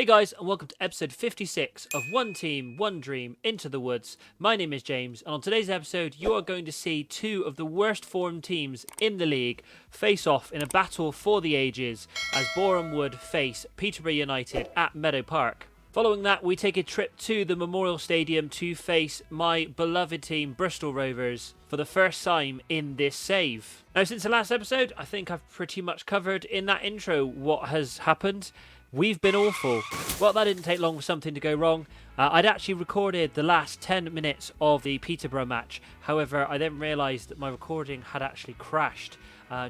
guys, and welcome to episode 56 of One Team, One Dream, Into the Woods. My name is James, and on today's episode, you are going to see two of the worst formed teams in the league face off in a battle for the ages as Boreham would face Peterborough United at Meadow Park. Following that, we take a trip to the Memorial Stadium to face my beloved team, Bristol Rovers, for the first time in this save. Now, since the last episode, I think I've pretty much covered in that intro what has happened. We've been awful. Well, that didn't take long for something to go wrong. I'd actually recorded the last 10 minutes of the Peterborough match. However, I then realised that my recording had actually crashed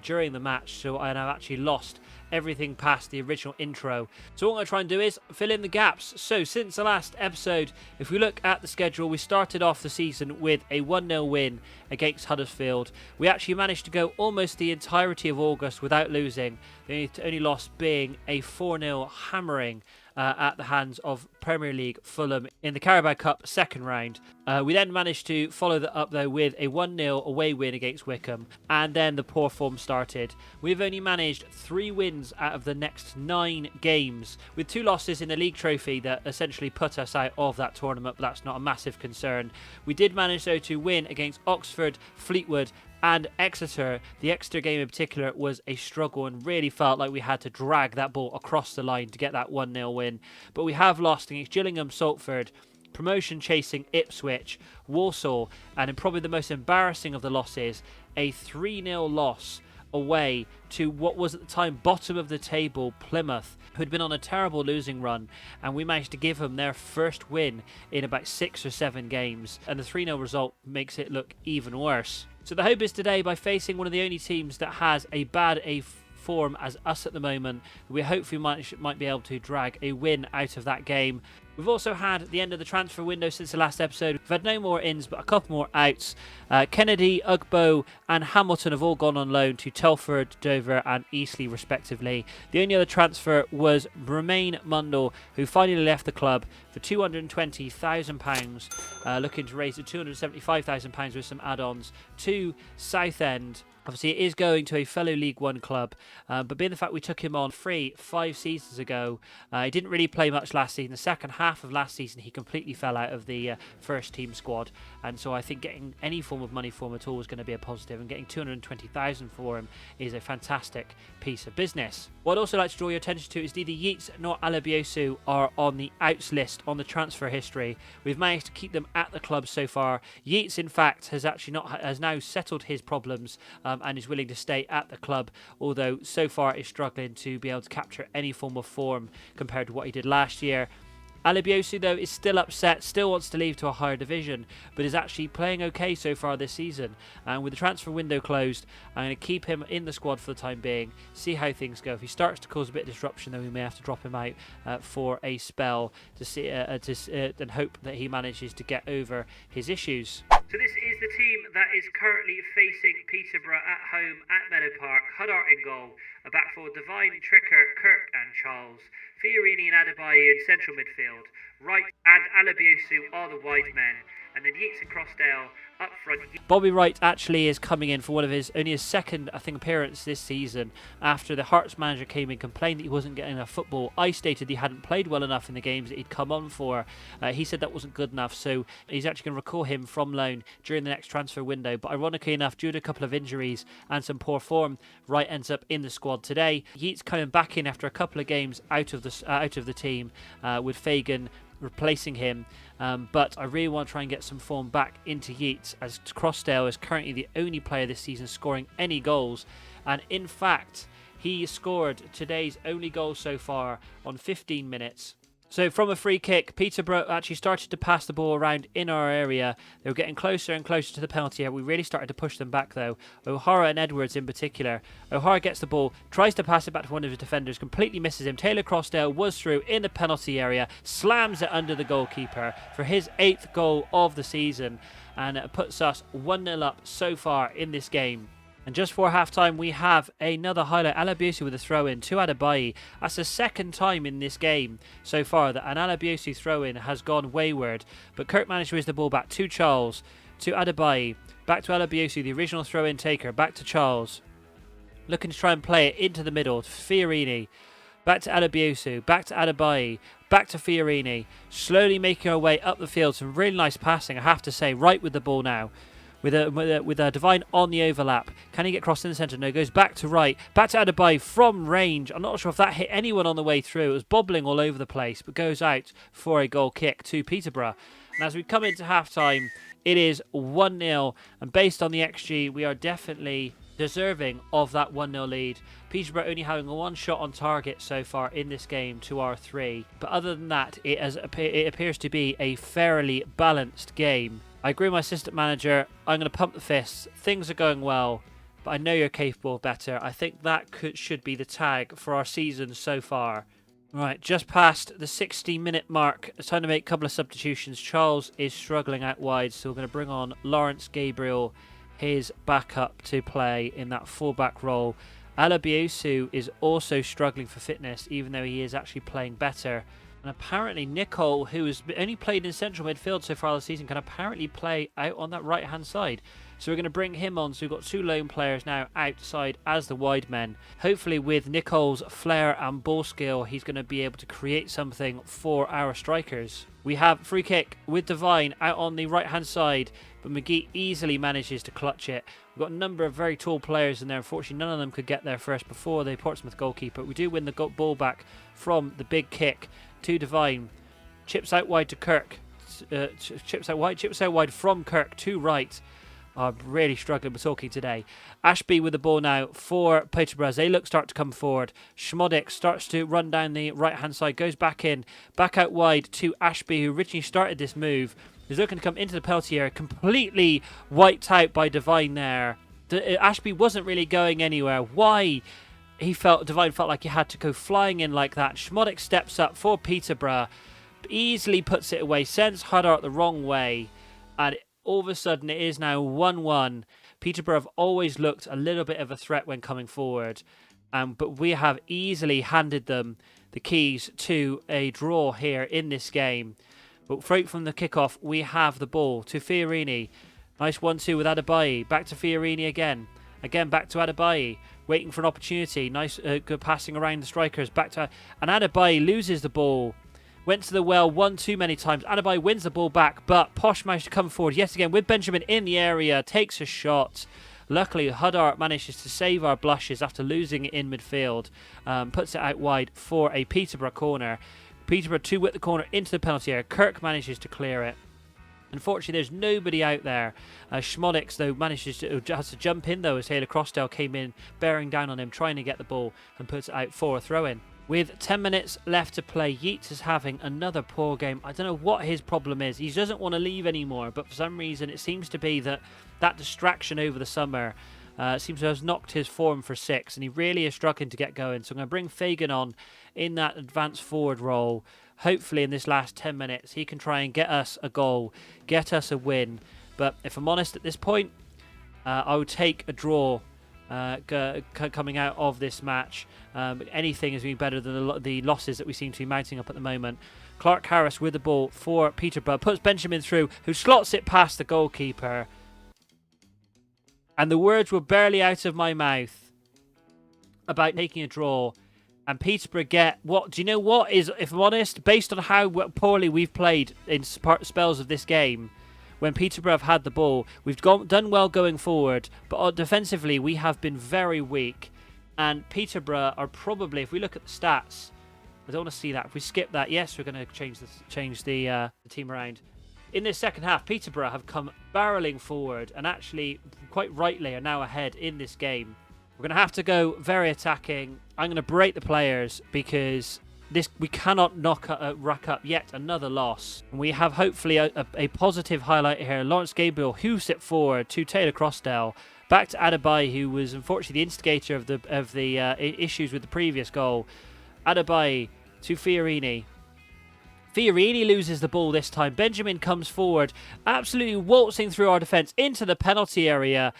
during the match, so I have actually lost everything past the original intro. So what I'm going to try and do is fill in the gaps. So since the last episode, if we look at the schedule, we started off the season with a 1-0 win against Huddersfield. We actually managed to go almost the entirety of August without losing, the only loss being a 4-0 hammering at the hands of Premier League Fulham in the Carabao Cup second round. We then managed to follow that up though with a 1-0 away win against Wickham, and then the poor form started. We've only managed 3 wins out of the next 9 games, with 2 losses in the league trophy that essentially put us out of that tournament, but that's not a massive concern. We did manage though to win against Oxford, Fleetwood and Exeter. The Exeter game in particular was a struggle and really felt like we had to drag that ball across the line to get that 1-0 win. But we have lost against Gillingham, Salford, promotion chasing Ipswich, Walsall, and in probably the most embarrassing of the losses, a 3-0 loss away to what was at the time bottom of the table Plymouth, who had been on a terrible losing run, and we managed to give them their first win in about 6 or 7 games, and the 3-0 result makes it look even worse. So the hope is today, by facing one of the only teams that has a bad form as us at the moment, we hopefully might be able to drag a win out of that game. We've also had the end of the transfer window since the last episode. We've had no more ins, but a couple more outs. Kennedy, Ugbo and Hamilton have all gone on loan to Telford, Dover and Eastleigh respectively. The only other transfer was Romain Mundell, who finally left the club for £220,000, looking to raise to £275,000 with some add-ons to Southend. Obviously, it is going to a fellow League One club, but being the fact we took him on free 5 seasons ago, he didn't really play much last season. The second half of last season, he completely fell out of the first team squad, and so I think getting any form of money for him at all is going to be a positive, and getting $220,000 for him is a fantastic piece of business. What I'd also like to draw your attention to is neither Yeats nor Alabiosu are on the outs list on the transfer history. We've managed to keep them at the club so far. Yeats, in fact, has now settled his problems and is willing to stay at the club, although so far is struggling to be able to capture any form of form compared to what he did last year. Alabiosu, though, is still upset, still wants to leave to a higher division, but is actually playing okay so far this season. And with the transfer window closed, I'm going to keep him in the squad for the time being, see how things go. If he starts to cause a bit of disruption, then we may have to drop him out for a spell to see and hope that he manages to get over his issues. So this is the team that is currently facing Peterborough at home at Meadow Park. Huddart in goal, a back four, Devine, Tricker, Kirk and Charles. Fiorini and Adebayo in central midfield. Wright and Alabiosu are the wide men. And then Yeats and Crossdale up front. Bobby Wright actually is coming in for only his second, I think, appearance this season after the Hearts manager came in, complained that he wasn't getting enough football. I stated he hadn't played well enough in the games that he'd come on for. He said that wasn't good enough, so he's actually going to recall him from loan during the next transfer window. But ironically enough, due to a couple of injuries and some poor form, Wright ends up in the squad today. Yeats coming back in after a couple of games out of the team, with Fagan replacing him, but I really want to try and get some form back into Yeats, as Crossdale is currently the only player this season scoring any goals, and in fact he scored today's only goal so far on 15 minutes. So from a free kick, Peterborough actually started to pass the ball around in our area. They were getting closer and closer to the penalty area. We really started to push them back though. O'Hara and Edwards in particular. O'Hara gets the ball, tries to pass it back to one of his defenders, completely misses him. Taylor Crossdale was through in the penalty area, slams it under the goalkeeper for his 8th goal of the season, and it puts us 1-0 up so far in this game. And just before half-time, we have another highlight. Alabiosu with a throw-in to Adebayo. That's the second time in this game so far that an Alabiosu throw-in has gone wayward. But Kirk managed to raise the ball back to Charles, to Adebayo, back to Alabiosu, the original throw-in taker, back to Charles. Looking to try and play it into the middle to Fiorini. Back to Adebiosu, back to Adebayi, back to Fiorini. Slowly making our way up the field. Some really nice passing, I have to say, right with the ball now. With a Divine on the overlap. Can he get crossed in the centre? No, goes back to right. Back to Adebayi from range. I'm not sure if that hit anyone on the way through. It was bobbling all over the place, but goes out for a goal kick to Peterborough. And as we come into half-time, it is 1-0. And based on the XG, we are definitely deserving of that 1-0 lead. Peterborough only having one shot on target so far in this game to our 3. But other than that, it appears to be a fairly balanced game. I agree with my assistant manager. I'm going to pump the fists. Things are going well, but I know you're capable of better. I think that should be the tag for our season so far. Right, just past the 60-minute mark. It's time to make a couple of substitutions. Charles is struggling out wide, so we're going to bring on Lawrence Gabriel, his backup, to play in that fullback role. Alabiosu is also struggling for fitness, even though he is actually playing better. And apparently Nicole, who has only played in central midfield so far this season, can apparently play out on that right-hand side. So we're going to bring him on. So we've got 2 lone players now outside as the wide men. Hopefully with Nicole's flair and ball skill, he's going to be able to create something for our strikers. We have free kick with Divine out on the right-hand side, but McGee easily manages to clutch it. We've got a number of very tall players in there. Unfortunately, none of them could get there first before the Portsmouth goalkeeper. We do win the ball back from the big kick to Divine. Chips out wide to Kirk. Chips out wide from Kirk to right. I'm really struggling with talking today. Ashby with the ball now for Peterborough as they start to come forward. Schmodik starts to run down the right-hand side, goes back in, back out wide to Ashby, who originally started this move. He's looking to come into the penalty area, completely wiped out by Divine there. Ashby wasn't really going anywhere. Why? Divine felt like he had to go flying in like that. Schmodik steps up for Peterborough, easily puts it away, sends Huddart the wrong way, and all of a sudden it is now 1-1. Peterborough have always looked a little bit of a threat when coming forward, but we have easily handed them the keys to a draw here in this game. But straight from the kickoff, we have the ball to Fiorini. Nice 1-2 with Adebayi. Back to Fiorini again. Again back to Adebayi. Waiting for an opportunity. Nice good passing around the strikers. Back to... And Adebayi loses the ball. Went to the well one too many times. Adebayi wins the ball back, but Posh managed to come forward yet again with Benjamin in the area. Takes a shot. Luckily, Huddart manages to save our blushes after losing it in midfield. Puts it out wide for a Peterborough corner. Peterborough 2 with the corner into the penalty area. Kirk manages to clear it. Unfortunately, there's nobody out there. Schmodix, though, has to jump in, though, as Taylor Crossdale came in, bearing down on him, trying to get the ball, and puts it out for a throw-in. With 10 minutes left to play, Yeats is having another poor game. I don't know what his problem is. He doesn't want to leave anymore, but for some reason, it seems to be that distraction over the summer seems to have knocked his form for 6, and he really is struggling to get going. So I'm going to bring Fagan on in that advanced forward role. Hopefully in this last 10 minutes, he can try and get us a goal, get us a win. But if I'm honest at this point, I would take a draw coming out of this match. Anything is being better than the losses that we seem to be mounting up at the moment. Clark Harris with the ball for Peterborough, puts Benjamin through, who slots it past the goalkeeper. And the words were barely out of my mouth about taking a draw. And Peterborough get what? Do you know what is, if I'm honest, based on how poorly we've played in spells of this game, when Peterborough have had the ball, we've done well going forward, but defensively we have been very weak. And Peterborough are probably, if we look at the stats, I don't want to see that. If we skip that, yes, we're going to change the team around. In this second half, Peterborough have come barreling forward and actually, quite rightly, are now ahead in this game. We're going to have to go very attacking. I'm going to berate the players because we cannot rack up yet another loss. And we have hopefully a positive highlight here. Lawrence Gabriel hooves it forward to Taylor Crossdale. Back to Adebayi, who was unfortunately the instigator of the issues with the previous goal. Adebayi to Fiorini. Fiorini loses the ball this time. Benjamin comes forward, absolutely waltzing through our defence into the penalty area.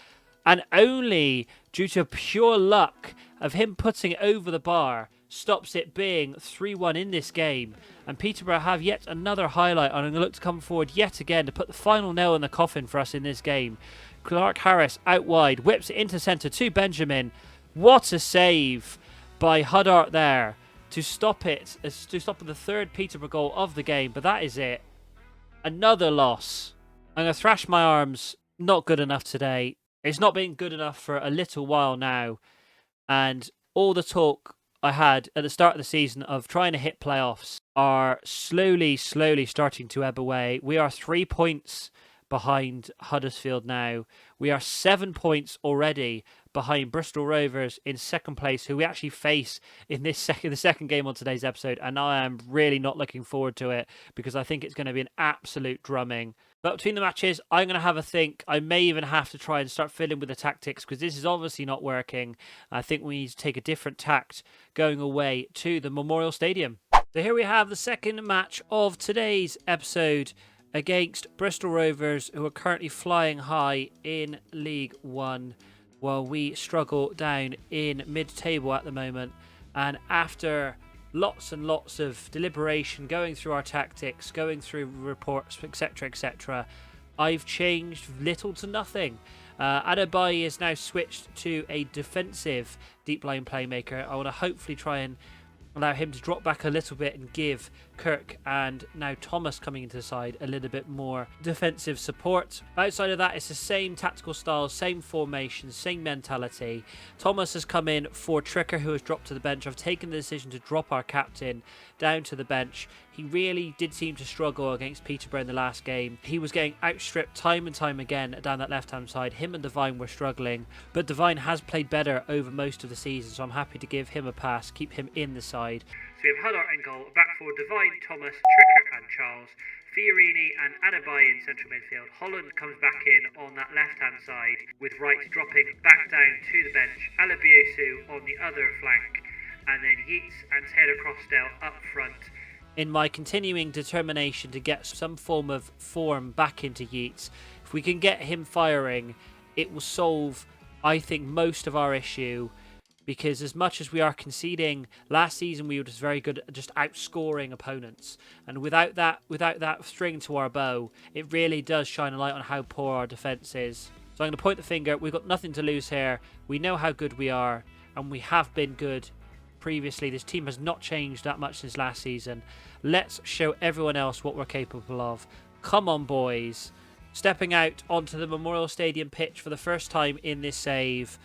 And only due to pure luck of him putting it over the bar stops it being 3-1 in this game. And Peterborough have yet another highlight and look to come forward yet again to put the final nail in the coffin for us in this game. Clark Harris out wide, whips it into centre to Benjamin. What a save by Huddart there. to stop it, to stop the third Peterborough goal of the game. But that is it. Another loss. I'm going to thrash my arms. Not good enough today. It's not been good enough for a little while now. And all the talk I had at the start of the season of trying to hit playoffs are slowly starting to ebb away. We are 3 points behind Huddersfield now. We are 7 points already behind Bristol Rovers in second place, who we actually face in the second game on today's episode. And I am really not looking forward to it because I think it's going to be an absolute drumming. But between the matches, I'm going to have a think. I may even have to try and start fiddling with the tactics because this is obviously not working. I think we need to take a different tact going away to the Memorial Stadium. So here we have the second match of today's episode against Bristol Rovers, who are currently flying high in League One, while we struggle down in mid-table at the moment. And after lots and lots of deliberation, going through our tactics, going through reports, etc., I've changed little to nothing. Adebayo is now switched to a defensive deep line playmaker. I want to hopefully try and allow him to drop back a little bit and give Kirk and now Thomas coming into the side a little bit more defensive support. Outside of that, it's the same tactical style, same formation, same mentality. Thomas has come in for Tricker, who has dropped to the bench. I've taken the decision to drop our captain down to the bench. He really did seem to struggle against Peterborough in the last game. He was getting outstripped time and time again down that left-hand side. Him and Devine were struggling, but Devine has played better over most of the season, so I'm happy to give him a pass, keep him in the side. So we have Huddart in goal, back four, Devine, Thomas, Tricker and Charles, Fiorini and Adebayo in central midfield. Holland comes back in on that left-hand side, with Wright dropping back down to the bench, Alabiosu on the other flank, and then Yeats and Taylor Crossdale up front. In my continuing determination to get some form of form back into Yeats, if we can get him firing, it will solve, I think, most of our issue. Because as much as we are conceding, last season we were just very good at just outscoring opponents. And without that string to our bow, it really does shine a light on how poor our defence is. So I'm going to point the finger. We've got nothing to lose here. We know how good we are, and we have been good previously. This team has not changed that much since last season. Let's show everyone else what we're capable of. Come on, boys. Stepping out onto the Memorial Stadium pitch for the first time in this save.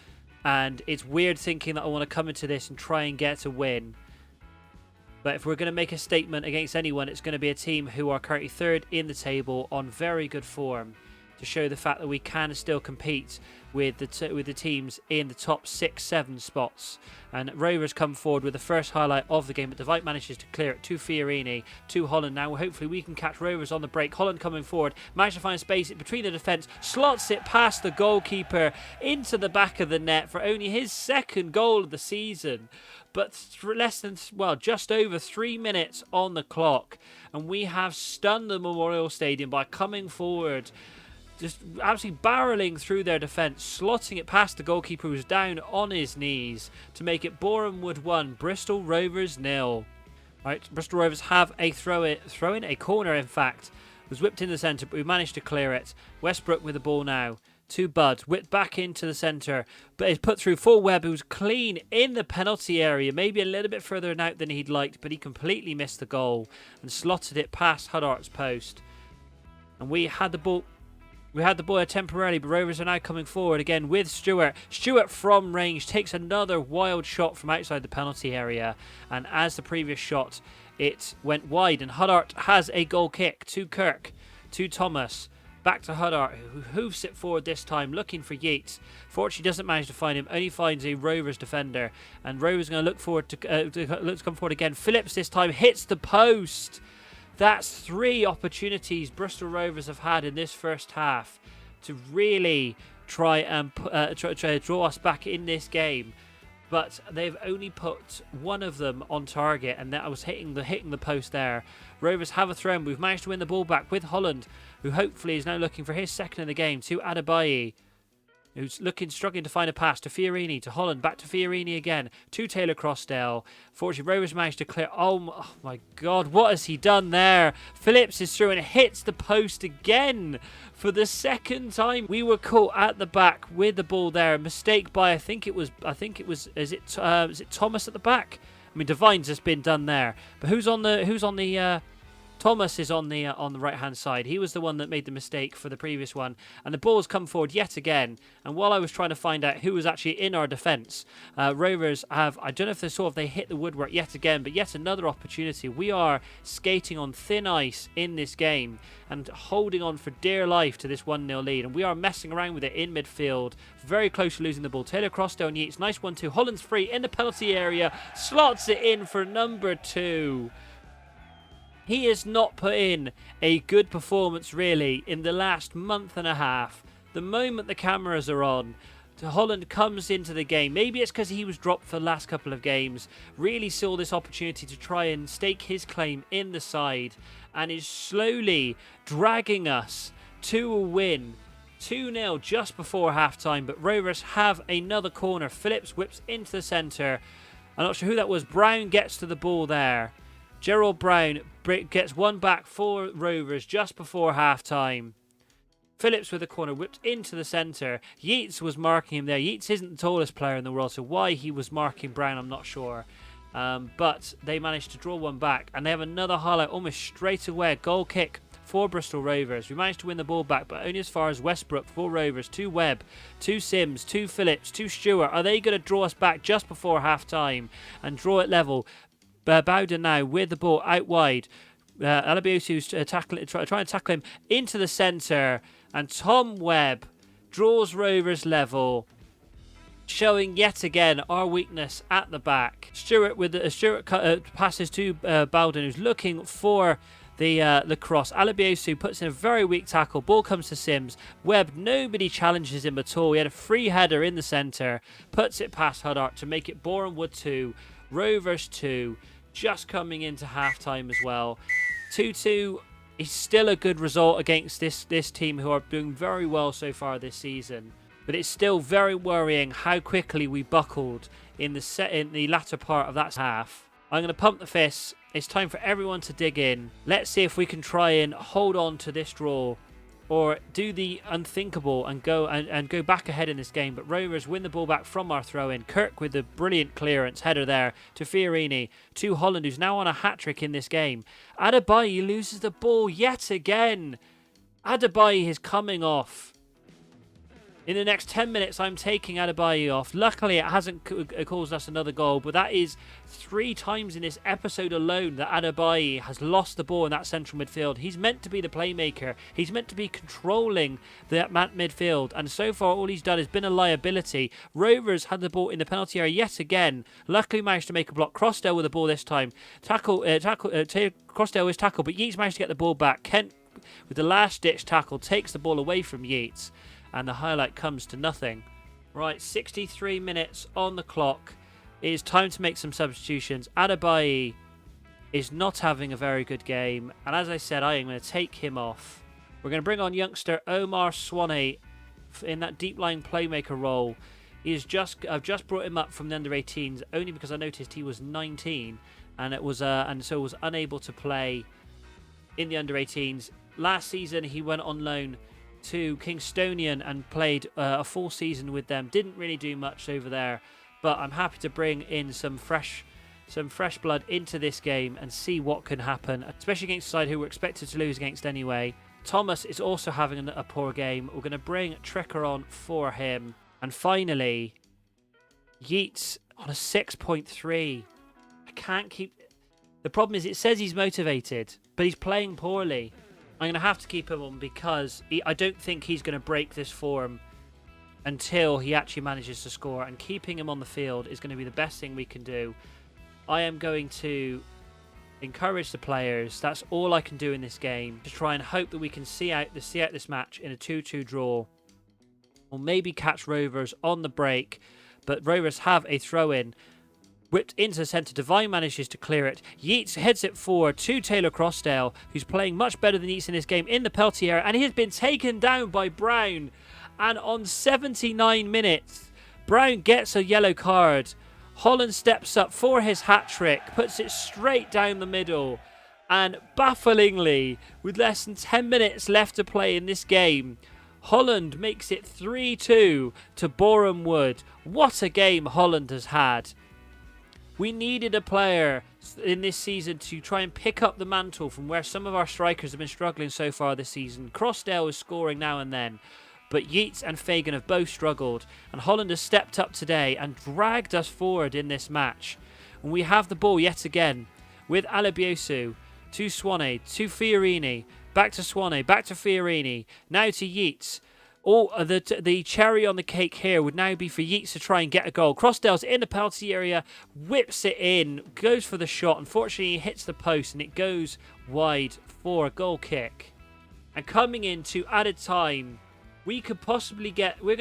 And it's weird thinking that I want to come into this and try and get a win. But if we're going to make a statement against anyone, it's going to be a team who are currently third in the table on very good form, to show the fact that we can still compete with the teams in the top 6-7 spots. And Rovers come forward with the first highlight of the game, but Devine manages to clear it to Fiorini, to Holland. Now hopefully we can catch Rovers on the break. Holland coming forward, managed to find space between the defence, slots it past the goalkeeper into the back of the net for only his second goal of the season. But just over 3 minutes on the clock, and we have stunned the Memorial Stadium by coming forward, just absolutely barreling through their defence, slotting it past the goalkeeper who's down on his knees to make it Boreham Wood 1, Bristol Rovers 0. Right, Bristol Rovers have a a corner in fact. It was whipped in the centre, but we managed to clear it. Westbrook with the ball now to Bud, whipped back into the centre, but it's put through for Webb, who's clean in the penalty area, maybe a little bit further out than he'd liked, but he completely missed the goal and slotted it past Huddart's post. And we had the ball temporarily, but Rovers are now coming forward again with Stewart. Stewart from range takes another wild shot from outside the penalty area. And as the previous shot, it went wide. And Huddart has a goal kick to Kirk, to Thomas. Back to Huddart, who hoofs it forward this time, looking for Yeats. Fortunately, doesn't manage to find him, only finds a Rovers defender. And Rovers going to look to come forward again. Phillips this time hits the post. That's 3 opportunities Bristol Rovers have had in this first half to really try and draw us back in this game. But they've only put one of them on target, and that was hitting the post there. Rovers have a throw, and we've managed to win the ball back with Holland, who hopefully is now looking for his second in the game, to Adebayo, who's struggling to find a pass to Fiorini, to Holland, back to Fiorini again, to Taylor Crossdale. Fortunately, Rovers managed to clear. Oh my God, what has he done there? Phillips is through and hits the post again for the second time. We were caught at the back with the ball there. A mistake by I think it was is it Thomas at the back? I mean, Devine's just been done there. But who's on the Thomas is on the right hand side. He was the one that made the mistake for the previous one, and the ball's come forward yet again. And while I was trying to find out who was actually in our defence, Rovers have, I don't know if they hit the woodwork yet again, but yet another opportunity. We are skating on thin ice in this game and holding on for dear life to this 1-0 lead, and we are messing around with it in midfield, very close to losing the ball. Taylor Crossdale and Yeats, nice 1-2. Holland's free in the penalty area, slots it in for number 2. He has not put in a good performance, really, in the last month and a half. The moment the cameras are on, Holland comes into the game. Maybe it's because he was dropped for the last couple of games. Really saw this opportunity to try and stake his claim in the side, and is slowly dragging us to a win. 2-0 just before half-time, but Rovers have another corner. Phillips whips into the centre. I'm not sure who that was. Brown gets to the ball there. Gerald Brown gets one back for Rovers just before half-time. Phillips with the corner whipped into the centre. Yeats was marking him there. Yeats isn't the tallest player in the world, so why he was marking Brown, I'm not sure. But they managed to draw one back, and they have another highlight almost straight away. Goal kick for Bristol Rovers. We managed to win the ball back, but only as far as Westbrook for Rovers. To Webb, to Sims, to Phillips, to Stewart. Are they going to draw us back just before half-time and draw it level? Bowden now with the ball out wide. Alabiosu's trying to tackle him into the centre, and Tom Webb draws Rovers level, showing yet again our weakness at the back. Stewart passes to Bowden, who's looking for the cross. Alabiosu puts in a very weak tackle. Ball comes to Sims. Webb, nobody challenges him at all. He had a free header in the centre, puts it past Huddart to make it Boreham 2, Rovers 2. Just coming into half-time as well. 2-2 is still a good result against this team, who are doing very well so far this season. But it's still very worrying how quickly we buckled in the latter part of that half. I'm going to pump the fists. It's time for everyone to dig in. Let's see if we can try and hold on to this draw, or do the unthinkable and go back ahead in this game. But Rovers win the ball back from our throw-in. Kirk with the brilliant clearance header there to Fiorini, to Holland, who's now on a hat-trick in this game. Adebayi loses the ball yet again. Adebayi is coming off. In the next 10 minutes, I'm taking Adebayi off. Luckily, it hasn't caused us another goal, but that is 3 times in this episode alone that Adebayi has lost the ball in that central midfield. He's meant to be the playmaker. He's meant to be controlling that midfield, and so far all he's done has been a liability. Rovers had the ball in the penalty area yet again. Luckily managed to make a block. Crossdale with the ball this time. Crossdale was tackled, but Yeats managed to get the ball back. Kent, with the last-ditch tackle, takes the ball away from Yeats, and the highlight comes to nothing. Right, 63 minutes on the clock. It is time to make some substitutions. Adebayi is not having a very good game, and as I said, I am going to take him off. We're going to bring on youngster Omar Swanee in that deep line playmaker role. I've just brought him up from the under-18s only because I noticed he was 19 and so was unable to play in the under-18s. Last season he went on loan to Kingstonian and played a full season with them. Didn't really do much over there, but I'm happy to bring in some fresh blood into this game and see what can happen, especially against a side who we're expected to lose against anyway. Thomas is also having a poor game. We're going to bring Tricker on for him. And finally, Yeats on a 6.3. I can't keep... The problem is it says he's motivated, but he's playing poorly. I'm going to have to keep him on because I don't think he's going to break this form until he actually manages to score, and keeping him on the field is going to be the best thing we can do. I am going to encourage the players. That's all I can do in this game, to try and hope that we can see out this match in a 2-2 draw, or maybe catch Rovers on the break. But Rovers have a throw-in. Whipped into the centre. Devine manages to clear it. Yeats heads it forward to Taylor Crossdale, who's playing much better than Yeats in this game in the penalty area, and he has been taken down by Brown. And on 79 minutes, Brown gets a yellow card. Holland steps up for his hat-trick, puts it straight down the middle, and bafflingly, with less than 10 minutes left to play in this game, Holland makes it 3-2 to Boreham Wood. What a game Holland has had. We needed a player in this season to try and pick up the mantle from where some of our strikers have been struggling so far this season. Crossdale is scoring now and then, but Yeats and Fagan have both struggled, and Holland has stepped up today and dragged us forward in this match. And we have the ball yet again with Alabiosu to Swanee, to Fiorini, back to Swanee, back to Fiorini, now to Yeats. The cherry on the cake here would now be for Yeats to try and get a goal. Crossdale's in the penalty area, whips it in, goes for the shot. Unfortunately, he hits the post and it goes wide for a goal kick. And coming into added time, we're going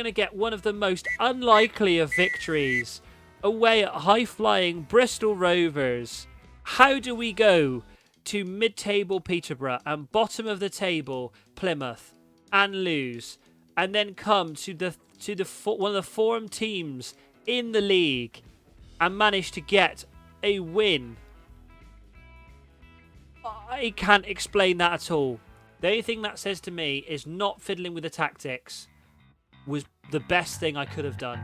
to get one of the most unlikely of victories away at high-flying Bristol Rovers. How do we go to mid-table Peterborough and bottom of the table Plymouth and lose, and then come to one of the form teams in the league and manage to get a win? I can't explain that at all. The only thing that says to me is not fiddling with the tactics was the best thing I could have done.